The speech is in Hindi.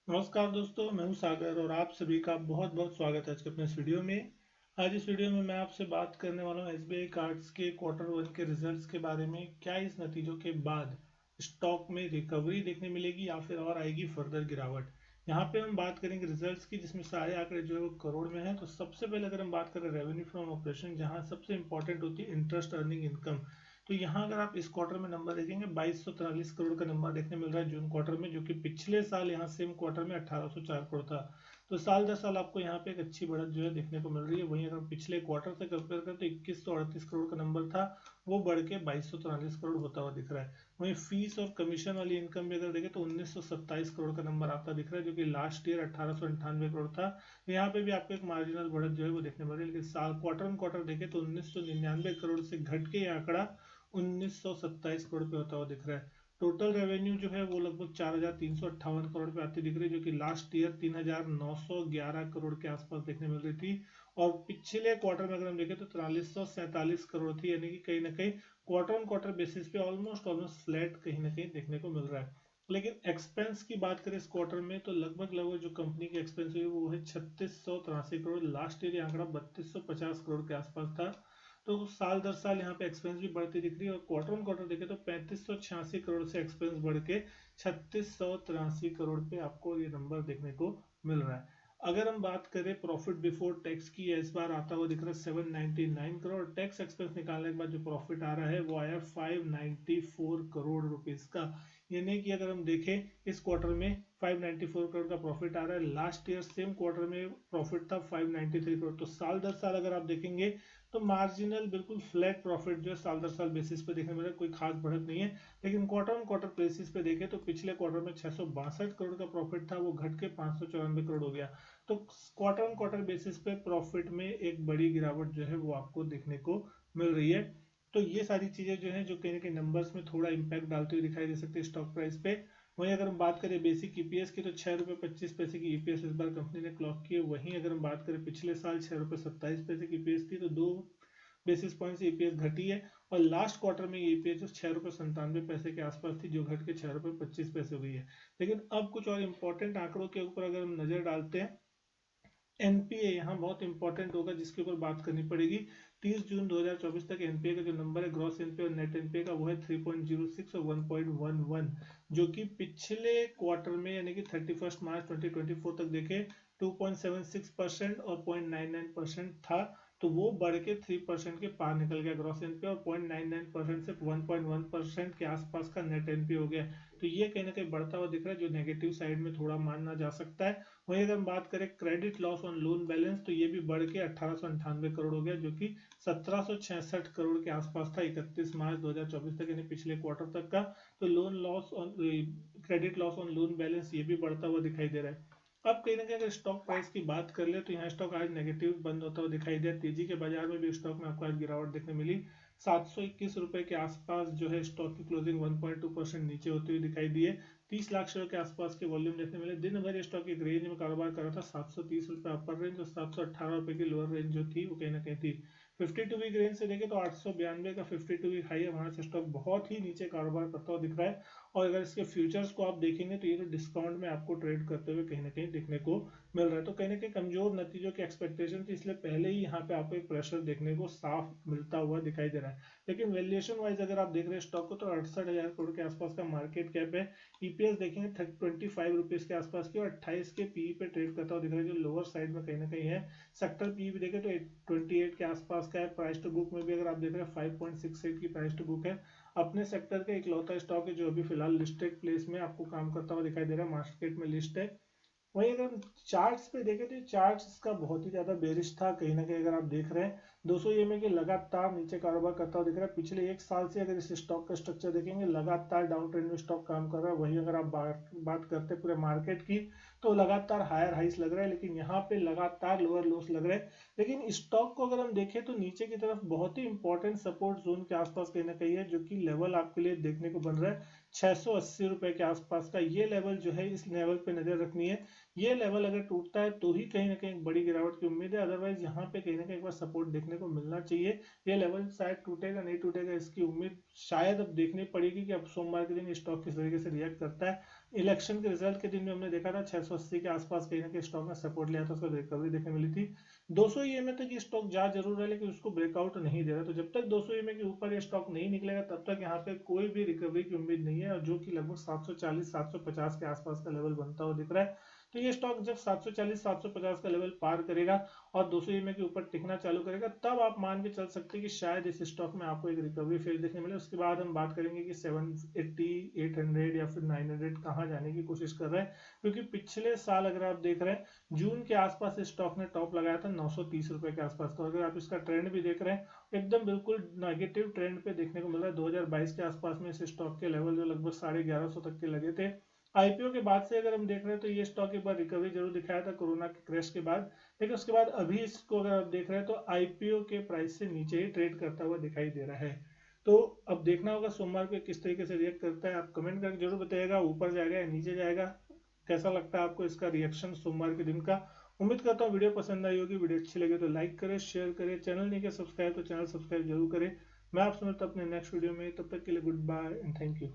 नमस्कार दोस्तों, मैं हूं सागर और आप सभी का बहुत बहुत स्वागत है आज के अपने इस वीडियो में। आज इस वीडियो में मैं आपसे बात करने वाला हूं एसबीआई कार्ड्स के क्वार्टर वन के रिजल्ट्स के बारे में। क्या इस नतीजों के बाद स्टॉक में रिकवरी देखने मिलेगी या फिर और आएगी फर्दर गिरावट। यहाँ पे हम बात करेंगे रिजल्ट्स की, जिसमें सारे आंकड़े जो है वो करोड़ में है। तो सबसे पहले अगर हम बात करें रेवेन्यू फ्रॉम ऑपरेशन, जहाँ सबसे इंपॉर्टेंट होती है इंटरेस्ट अर्निंग इनकम, तो यहाँ अगर आप इस क्वार्टर में नंबर देखेंगे 2243 करोड़ का नंबर देखने मिल रहा है जून क्वार्टर में, जो कि पिछले साल यहाँ सेम क्वार्टर में 1804 करोड़ था। तो साल दर साल आपको यहाँ पे एक अच्छी बढ़त जो है देखने को मिल रही है। वहीं अगर पिछले क्वार्टर से कंपेयर करें तो 2138 करोड़ का नंबर था, वो बढ़ के 2243 करोड़ होता हुआ दिख रहा है। वहीं फीस और कमीशन वाली इनकम भी अगर देखें तो 1927 करोड़ का नंबर आपका दिख रहा है, जो कि लास्ट ईयर 1898 करोड़ था। तो यहाँ पे भी आपको एक मार्जिनल बढ़त जो है वो देखने मिल रही है। लेकिन साल क्वार्टर ऑन क्वार्टर देखें तो 1999 करोड़ से घट के ये आंकड़ा 1927 करोड़ पे होता हुआ दिख रहा है। टोटल रेवेन्यू जो है वो लगभग 4358 करोड़ पे आती दिख रही है, जो कि लास्ट ईयर 3911 करोड़ के आसपास देखने मिल रही थी। और पिछले क्वार्टर में अगर हम देखें तो 4347 करोड़ थी, यानी कि कहीं ना कहीं क्वार्टर ऑन क्वार्टर बेसिस पे ऑलमोस्ट ऑलमोस्ट फ्लैट कहीं ना कहीं देखने को मिल रहा है। लेकिन एक्सपेंस की बात करें इस क्वार्टर में तो लगभग लगभग जो कंपनी की एक्सपेंस हुई वो है 3683 करोड़। लास्ट ईयर आंकड़ा 3250 करोड़ के आसपास था। तो साल दर साल यहाँ पे एक्सपेंस भी बढ़ती दिख रही है। और क्वार्टर ऑन क्वार्टर देखे तो 3586 करोड़ से एक्सपेंस बढ़ के 3683 करोड़ पे आपको ये नंबर देखने को मिल रहा है। अगर हम बात करें प्रॉफिट बिफोर टैक्स की, इस बार आता हुआ दिख रहा है 799 करोड़। टैक्स एक्सपेंस निकालने के बाद जो प्रॉफिट आ रहा है वो आया 594 करोड़ रुपीज का। यानी कि अगर हम देखें इस क्वार्टर में 594 करोड़ का प्रॉफिट आ रहा है। लास्ट ईयर सेम क्वार्टर में प्रॉफिट था 593 करोड़। तो साल दर साल अगर आप देखेंगे तो मार्जिनल बिल्कुल फ्लैट प्रॉफिट जो है साल दर साल बेसिस पे देखने मिला, कोई खास बढ़त नहीं है। लेकिन क्वार्टर ऑन क्वार्टर बेसिस पे देखें तो पिछले क्वार्टर में 662 करोड़ का प्रॉफिट था, वो घट के 594 करोड़ हो गया। तो क्वार्टर ऑन क्वार्टर बेसिस पे प्रॉफिट में एक बड़ी गिरावट जो है वो आपको देखने को मिल रही है। तो ये सारी चीजें जो है जो कहीं ना कहीं नंबर्स में थोड़ा इंपैक्ट डालते हुए दिखाई दे सकते हैं स्टॉक प्राइस पे। वहीं अगर हम बात करें बेसिक ईपीएस की तो 6 रुपये 25 पैसे की ईपीएस इस बार कंपनी ने क्लॉक की है। वहीं अगर हम बात करें पिछले साल 6 रुपये 27 पैसे की ईपीएस थी, तो 2 बेसिस पॉइंट से ईपीएस घटी है। और लास्ट क्वार्टर में ईपीएस जो 6 रुपये 97 पैसे के आसपास थी, जो घट के 6 रुपये 25 पैसे हुई है। लेकिन अब कुछ और इंपॉर्टेंट आंकड़ों के ऊपर अगर हम नजर डालते हैं, एनपीए यहाँ बहुत इंपॉर्टेंट होगा जिसके ऊपर बात करनी पड़ेगी। 30 जून 2024 तक एनपीए का जो नंबर है ग्रॉस एनपीए और नेट एनपीए का, वो है 3.06 और 1.11, जो कि पिछले क्वार्टर में यानी कि 31 मार्च 2024 तक देखे 2.76% और 0.99% था। तो वो बढ़ के 3% के पार निकल गया ग्रॉस एनपीए, और 0.99% से 1.1% के आसपास का नेट एनपीए हो गया। तो ये कहीं ना कहीं बढ़ता हुआ दिख रहा है, जो नेगेटिव साइड में थोड़ा मानना जा सकता है। वहीं अगर हम बात करें credit loss on loan balance, तो ये भी बढ़ के 1898 करोड़ हो गया, जो कि 1766 करोड़ के आसपास था 31 मार्च 2024 तक, यानी पिछले क्वार्टर तक का। तो loan loss on credit loss on loan balance ये भी बढ़ता हुआ दिखाई दे रहा है। अब कहीं ना कहीं अगर स्टॉक प्राइस की बात कर ले तो यहाँ स्टॉक आज नेगेटिव बंद होता हुआ दिखाई दिया। तेजी के बाजार में भी स्टॉक में आपको आज गिरावट देखने मिली। 721 रुपए के आसपास जो है स्टॉक की क्लोजिंग 1.2% नीचे होती हुई दिखाई दी है। 30 लाख शेयर के आसपास के वॉल्यूम देखने मिले। दिन भर स्टॉक एक रेंज में कारोबार कर रहा था, 730 रुपए अपर रेंज और 718 रुपए की लोअर रेंज जो थी वो कहीं ना कहीं थी। 52 वीक रेंज से देखें तो 892 का 52 वीक हाई है, वहां से स्टॉक बहुत ही नीचे कारोबार करता हुआ दिख रहा है। और अगर इसके फ्यूचर्स को आप देखेंगे तो ये तो डिस्काउंट में आपको ट्रेड करते हुए कहीं ना कहीं देखने को मिल रहा है। तो कहीं ना कहीं कमजोर नतीजों की एक्सपेक्टेशन थी, इसलिए पहले ही यहाँ पे आपको एक प्रेशर देखने को साफ मिलता हुआ दिखाई दे रहा है। लेकिन वैल्यूएशन वाइज अगर आप देख रहे हैं स्टॉक को तो 68,000 करोड़ के आसपास का मार्केट कैप है। ईपीएस देखेंगे 25 रुपीज के आसपास की, और 28 के पीई पे ट्रेड करता हुआ दिख रहा है, जो लोअर साइड में कहीं ना कहीं है। सेक्टर पीई भी देखें तो 28 के आसपास का है। प्राइस टू बुक में भी अगर आप देख रहे हैं 5.68 की प्राइस टू बुक है। अपने सेक्टर का इकलौता स्टॉक है जो अभी फिलहाल लिस्टेड प्लेस में आपको काम करता हुआ दिखाई दे रहा है, मार्केट में लिस्ट है। वहीं अगर हम चार्ट्स पे देखें तो चार्ट्स का बहुत ही ज्यादा बेरिश था कहीं ना कहीं। अगर आप देख रहे हैं 200 ईएमए के लगातार नीचे कारोबार करता हुआ दिख रहा है। पिछले एक साल से अगर इस स्टॉक का स्ट्रक्चर देखेंगे लगातार डाउन ट्रेंड में स्टॉक काम कर रहा है। वहीं अगर आप बात करते हैं पूरे मार्केट की तो लगातार हायर हाइस लग रहा है, लेकिन यहाँ पे लगातार लोअर लोस लग रहे हैं। लेकिन स्टॉक को अगर हम देखें तो नीचे की तरफ बहुत ही इंपॉर्टेंट सपोर्ट जोन के आसपास कहीं ना कहीं है, जो कि लेवल आपके लिए देखने को बन रहा है 680 रुपए के आसपास का। ये लेवल जो है इस लेवल पे नजर रखनी है। ये लेवल अगर टूटता है तो ही कहीं ना कहीं बड़ी गिरावट की उम्मीद है, अदरवाइज यहाँ पे कहीं ना कहीं एक बार सपोर्ट देखने को मिलना चाहिए। ये लेवल शायद टूटेगा नहीं टूटेगा इसकी उम्मीद शायद अब देखनी पड़ेगी कि अब सोमवार के दिन स्टॉक किस तरीके से रिएक्ट करता है। इलेक्शन के रिजल्ट के दिन में हमने देखा था 680 के आसपास कहीं ना कहीं स्टॉक ने सपोर्ट लिया था, उसको रिकवरी देखने मिली थी। 200 ईएमए तक ये स्टॉक जा जरूर है लेकिन उसको ब्रेकआउट नहीं दे रहा, तो जब तक 200 ईएमए के ऊपर ये स्टॉक नहीं निकलेगा तब तक यहाँ पे कोई भी रिकवरी की उम्मीद नहीं है, और जो कि लगभग 740 750 के आसपास का लेवल बनता हुआ दिख रहा है। तो ये स्टॉक जब 740 750 का लेवल पार करेगा और 200 ईएमए के ऊपर टिकना चालू करेगा, तब आप मान के चल सकते हैं कि शायद इस स्टॉक में आपको एक रिकवरी फेज देखने मिले। उसके बाद हम बात करेंगे कि 780 800 या फिर 900 कहाँ जाने की कोशिश कर रहे हैं, क्योंकि पिछले साल अगर आप देख रहे हैं जून के आसपास इस स्टॉक ने टॉप लगाया था 930 रुपए के आसपास। तो अगर आप इसका ट्रेंड भी देख रहे हैं एकदम बिल्कुल नेगेटिव ट्रेंड पे देखने को मिल रहा है। 2022 के आसपास में इस स्टॉक के लेवल जो लगभग 1150 तक के लगे थे। आईपीओ के बाद से अगर हम देख रहे हैं तो ये स्टॉक एक बार रिकवरी जरूर दिखाया था कोरोना के क्रैश के बाद, लेकिन उसके बाद अभी इसको अगर आप देख रहे हैं तो आईपीओ के प्राइस से नीचे ही ट्रेड करता हुआ दिखाई दे रहा है। तो अब देखना होगा सोमवार को किस तरीके से रिएक्ट करता है। आप कमेंट करके जरूर बताइएगा ऊपर जाएगा या नीचे जाएगा, कैसा लगता है आपको इसका रिएक्शन सोमवार के दिन का। उम्मीद करता हूँ वीडियो पसंद आई होगी। वीडियो अच्छी लगे तो लाइक करें, शेयर करें, चैनल नहीं किया सब्सक्राइब तो चैनल सब्सक्राइब जरूर करें। मैं आपसे मिलता हूं अपने नेक्स्ट वीडियो में, तब तक के लिए good bye and thank you.